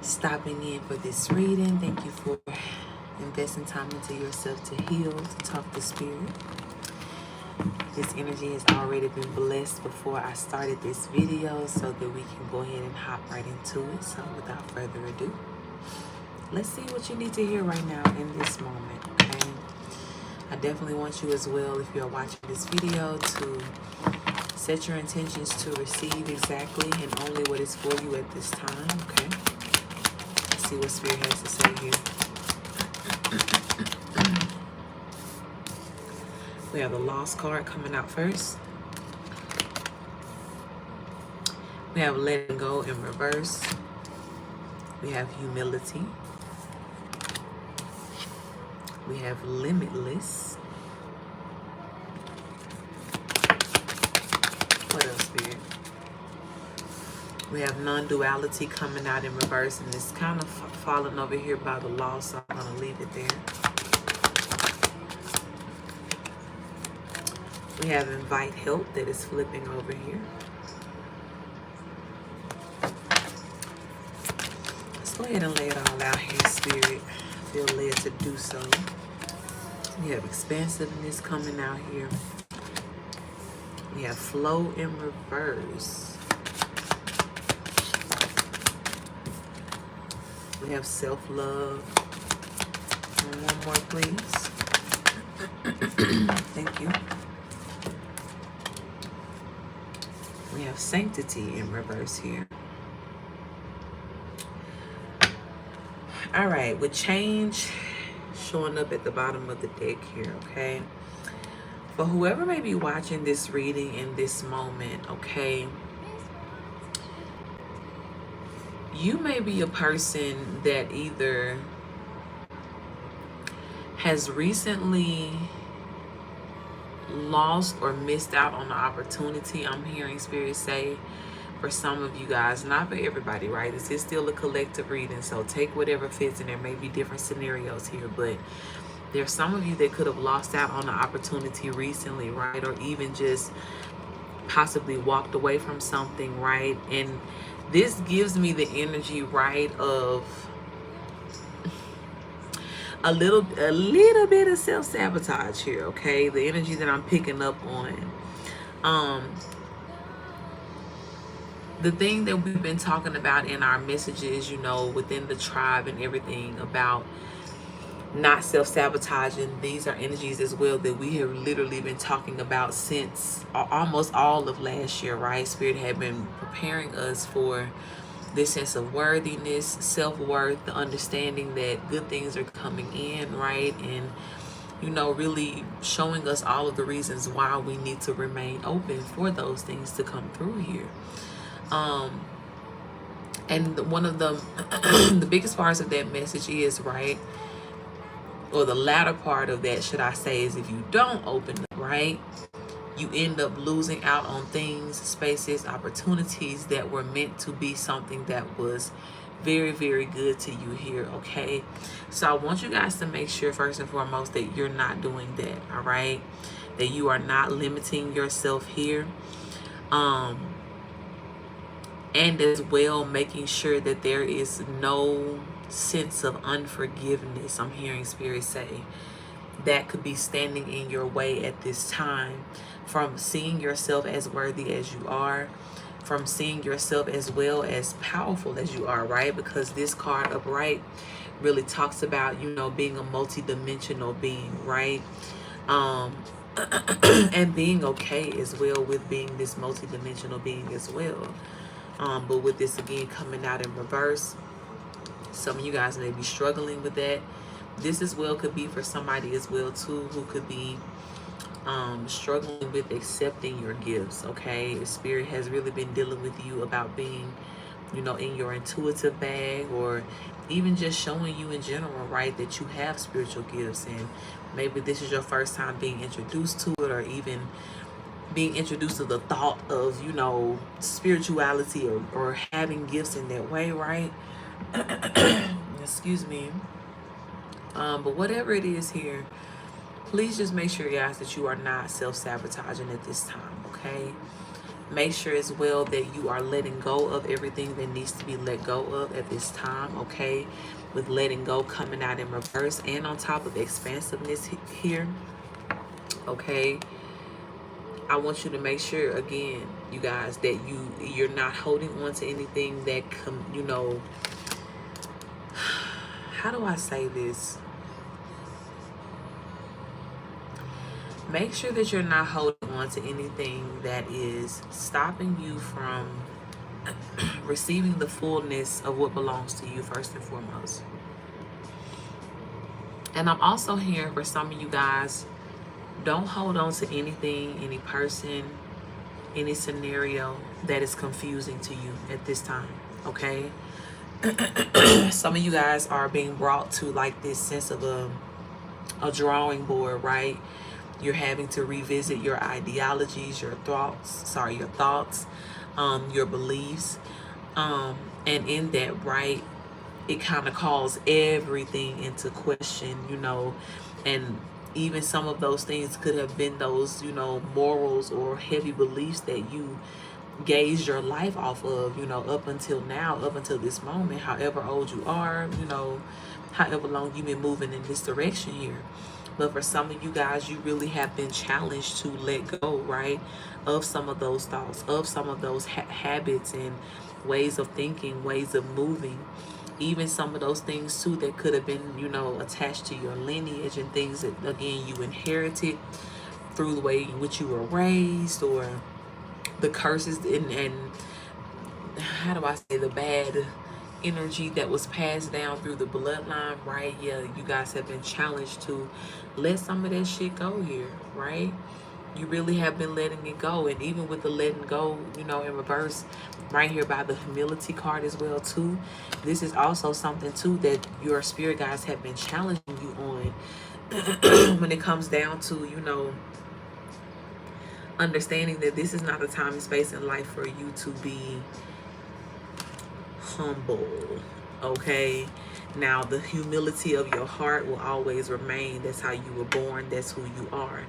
stopping in for this reading. Thank you for investing time into yourself to heal, to talk to spirit. This energy has already been blessed before I started this video so that we can go ahead and hop right into it. So without further ado, let's see what you need to hear right now in this moment, okay? I definitely want you as well, if you're watching this video, to set your intentions to receive exactly and only what is for you at this time, okay? Let's see what Spirit has to say here. We have the Lost card coming out first. We have Letting Go in reverse. We have Humility. We have Limitless. What else, Spirit? We have Non-Duality coming out in reverse, and it's kind of falling over here by the Lost, so I'm going to leave it there. We have Invite Help that is flipping over here. Let's go ahead and lay it all out here, Spirit. I feel led to do so. We have Expansiveness coming out here. We have Flow in reverse. We have Self-Love. And one more, please. Thank you. We have Sanctity in reverse here. All right, with change showing up at the bottom of the deck here, okay? For whoever may be watching this reading in this moment, okay? You may be a person that either has recently lost or missed out on the opportunity. I'm hearing Spirit say for some of you guys, not for everybody, right? This is still a collective reading, so take whatever fits, and there may be different scenarios here, but there's some of you that could have lost out on the opportunity recently, right? Or even just possibly walked away from something, right? And this gives me the energy, right, of a little bit of self-sabotage here, okay? The energy that I'm picking up on. The thing that we've been talking about in our messages, you know, within the tribe and everything about not self-sabotaging, these are energies as well that we have literally been talking about since almost all of last year, right? Spirit had been preparing us for this sense of worthiness, self-worth, the understanding that good things are coming in, right? And, you know, really showing us all of the reasons why we need to remain open for those things to come through here. And one of the the biggest parts of that message is, right, or the latter part of that, should I say, is if you don't open up, right, you end up losing out on things, spaces, opportunities that were meant to be something that was very, very good to you here, okay? So I want you guys to make sure, first and foremost, that you're not doing that, all right? That you are not limiting yourself here. And as well, making sure that there is no sense of unforgiveness, I'm hearing Spirit say, that could be standing in your way at this time, from seeing yourself as worthy as you are, from seeing yourself as well as powerful as you are, right? Because this card upright really talks about, you know, being a multi-dimensional being, right? And being okay as well with being this multi-dimensional being as well. But with this again coming out in reverse, some of you guys may be struggling with that. This as well could be for somebody as well too, who could be struggling with accepting your gifts, okay? Spirit has really been dealing with you about being, you know, in your intuitive bag, or even just showing you in general, right, that you have spiritual gifts, and maybe this is your first time being introduced to it, or even being introduced to the thought of, you know, spirituality, or having gifts in that way, right? Excuse me. But whatever it is here, please just make sure, guys, that you are not self-sabotaging at this time, okay? Make sure as well that you are letting go of everything that needs to be let go of at this time, okay? With letting go coming out in reverse and on top of expansiveness here, okay? I want you to make sure, again, you guys, that you're not holding on to anything that, you know, how do I say this? Make sure that you're not holding on to anything that is stopping you from receiving the fullness of what belongs to you first and foremost. And I'm also hearing for some of you guys, don't hold on to anything, any person, any scenario that is confusing to you at this time, okay? Some of you guys are being brought to like this sense of a drawing board, right? You're having to revisit your ideologies, your thoughts, your beliefs. And in that, right, it kind of calls everything into question, you know, and even some of those things could have been those, you know, morals or heavy beliefs that you gaze your life off of, you know, up until now, up until this moment, however old you are, you know, however long you've been moving in this direction here. But for some of you guys, you really have been challenged to let go, right, of some of those thoughts, of some of those habits and ways of thinking, ways of moving. Even some of those things, too, that could have been, you know, attached to your lineage and things that, again, you inherited through the way in which you were raised, or the curses and how do I say, the bad energy that was passed down through the bloodline, right? Yeah, you guys have been challenged to let some of that shit go here, right? You really have been letting it go. And even with the letting go, you know, in reverse, right here by the humility card as well, too. This is also something, too, that your spirit guides have been challenging you on when it comes down to, you know, understanding that this is not a time and space in life for you to be humble, okay? Now, the humility of your heart will always remain. That's how you were born. That's who you are.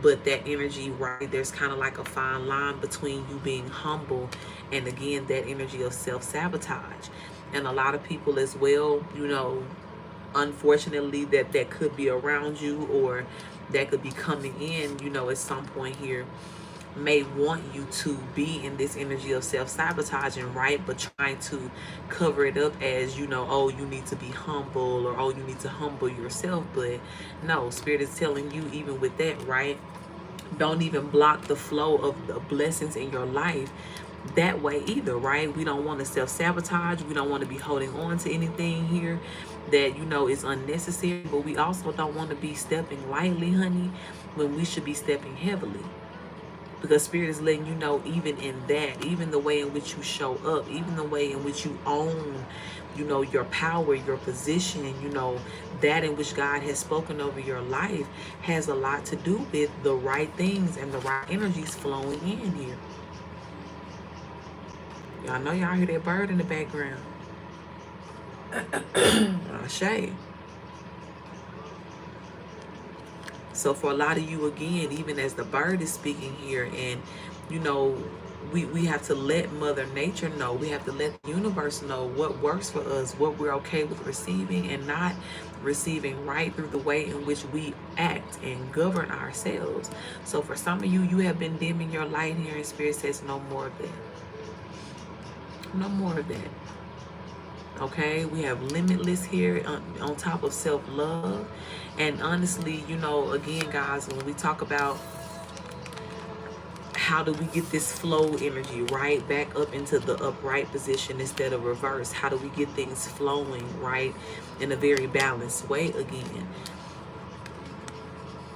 But that energy, right, there's kind of like a fine line between you being humble and, again, that energy of self-sabotage. And a lot of people as well, you know, unfortunately, that could be around you, or that could be coming in, you know, at some point here, may want you to be in this energy of self-sabotaging, right? But trying to cover it up as, you know, oh, you need to be humble, or oh, you need to humble yourself. But no, Spirit is telling you, even with that, right? Don't even block the flow of the blessings in your life that way either, right? We don't want to self-sabotage. We don't want to be holding on to anything here that, you know, is unnecessary. But we also don't want to be stepping lightly, honey, when we should be stepping heavily. Because Spirit is letting you know, even in that, even the way in which you show up, even the way in which you own, you know, your power, your position, you know, that in which God has spoken over your life has a lot to do with the right things and the right energies flowing in here. Y'all know y'all hear that bird in the background. Shay. So for a lot of you, again, even as the bird is speaking here, and, you know, we have to let Mother Nature know. We have to let the universe know what works for us, what we're okay with receiving and not receiving, right, through the way in which we act and govern ourselves. So for some of you, you have been dimming your light here, and Spirit says no more of that. No more of that. Okay, we have limitless here on top of self-love. And honestly, you know, again, guys, when we talk about how do we get this flow energy, right, back up into the upright position instead of reverse, how do we get things flowing, right, in a very balanced way again,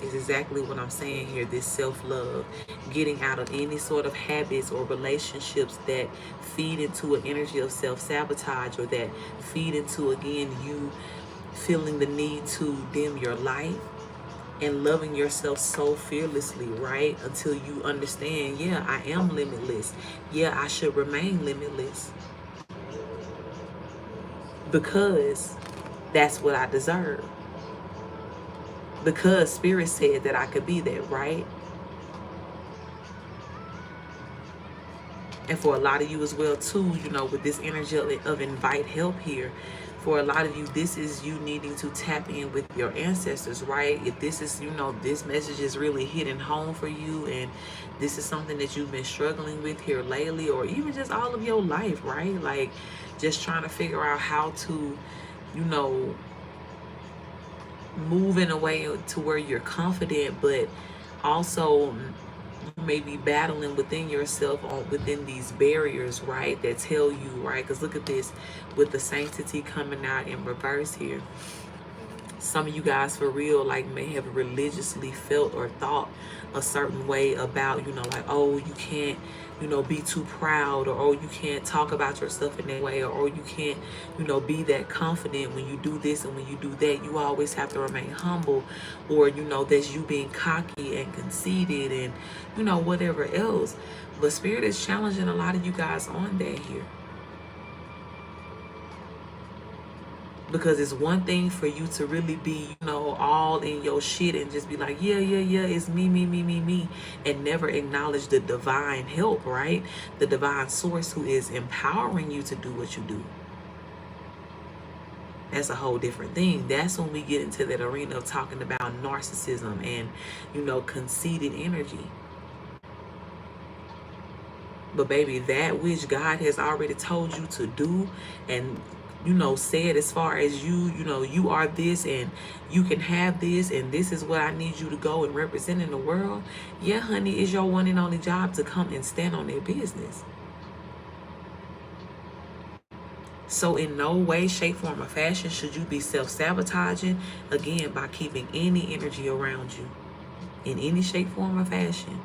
is exactly what I'm saying here. This self-love, getting out of any sort of habits or relationships that feed into an energy of self-sabotage, or that feed into, again, you feeling the need to dim your light, and loving yourself so fearlessly, right, until you understand, yeah, I am limitless. Yeah, I should remain limitless because that's what I deserve. Because Spirit said that I could be that, right? And for a lot of you as well too, you know, with this energy of invite help here, for a lot of you, this is you needing to tap in with your ancestors, right? If this is, you know, this message is really hitting home for you, and this is something that you've been struggling with here lately, or even just all of your life, right? Like just trying to figure out how to, you know, move in a way to where you're confident, but also you may be battling within yourself within these barriers, right, that tell you, right, because look at this with the sanctity coming out in reverse here. Some of you guys for real like may have religiously felt or thought a certain way about, you know, like, oh, you can't, you know, be too proud, or oh, you can't talk about yourself in that way, or oh, you can't, you know, be that confident when you do this, and when you do that you always have to remain humble, or you know, that's you being cocky and conceited and, you know, whatever else. But Spirit is challenging a lot of you guys on that here. Because it's one thing for you to really be, you know, all in your shit and just be like, yeah, it's me, and never acknowledge the divine help, right? The divine source who is empowering you to do what you do. That's a whole different thing. That's when we get into that arena of talking about narcissism and, you know, conceited energy. But baby, that which God has already told you to do, and you know, said as far as you know, you are this and you can have this, and this is what I need you to go and represent in the world. Yeah, honey, it's your one and only job to come and stand on their business. So in no way, shape, form, or fashion should you be self-sabotaging, again, by keeping any energy around you in any shape, form, or fashion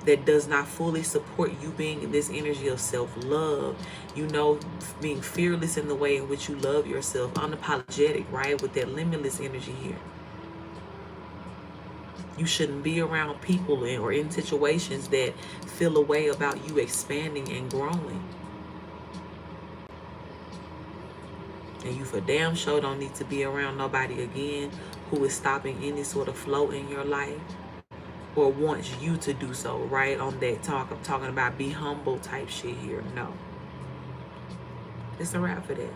that does not fully support you being in this energy of self-love, you know, being fearless in the way in which you love yourself, unapologetic, right, with that limitless energy here. You shouldn't be around people or in situations that feel a way about you expanding and growing. And you for damn sure don't need to be around nobody again who is stopping any sort of flow in your life, or wants you to do so, right? On that talk, I'm talking about be humble type shit here. No. It's a wrap for that.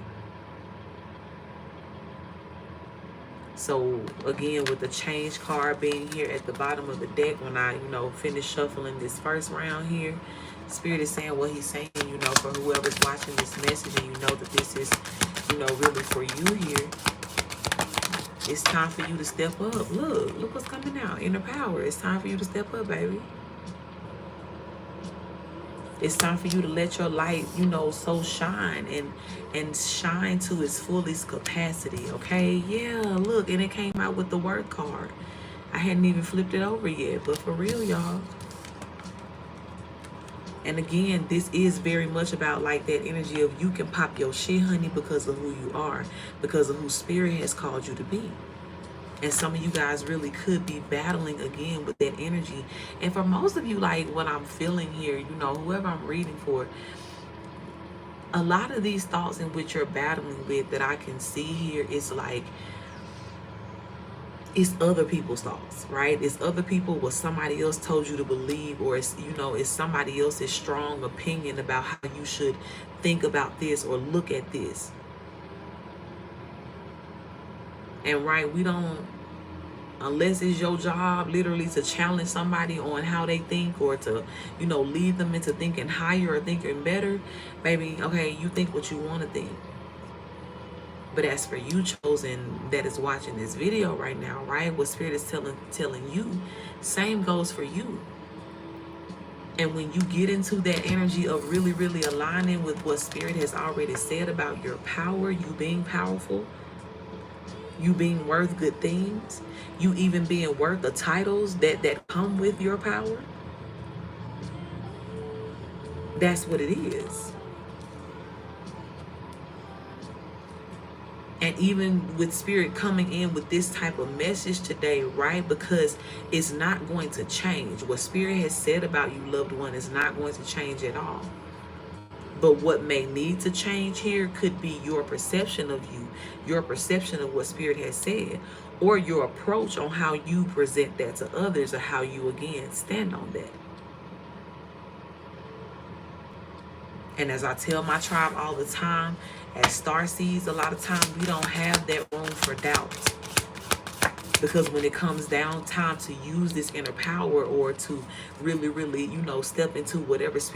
So again, with the change card being here at the bottom of the deck, when I, you know, finish shuffling this first round here, Spirit is saying what he's saying, you know, for whoever's watching this message, and you know that this is, you know, really for you here. It's time for you to step up. Look what's coming out. Inner power. It's time for you to step up, baby. It's time for you to let your light, you know, so shine and shine to its fullest capacity, okay? Yeah, look, and it came out with the word card. I hadn't even flipped it over yet, but for real, y'all. And again, this is very much about like that energy of you can pop your shit, honey, because of who you are, because of who Spirit has called you to be. And some of you guys really could be battling again with that energy. And for most of you, like what I'm feeling here, you know, whoever I'm reading for, a lot of these thoughts in which you're battling with that I can see here is like, it's other people's thoughts, right? It's other people, what somebody else told you to believe, or it's, you know, it's somebody else's strong opinion about how you should think about this or look at this. And right, we don't, unless it's your job literally to challenge somebody on how they think, or to, you know, lead them into thinking higher or thinking better, baby, okay, you think what you want to think. But as for you chosen that is watching this video right now, right, what Spirit is telling you, same goes for you. And when you get into that energy of really, really aligning with what Spirit has already said about your power, you being powerful, you being worth good things, you even being worth the titles that come with your power, that's what it is. And even with Spirit coming in with this type of message today, right? Because it's not going to change. What Spirit has said about you, loved one, is not going to change at all. But what may need to change here could be your perception of you, your perception of what Spirit has said, or your approach on how you present that to others, or how you, again, stand on that. And as I tell my tribe all the time, as starseeds, a lot of times we don't have that room for doubt. Because when it comes down time to use this inner power, or to really, really, step into whatever spirit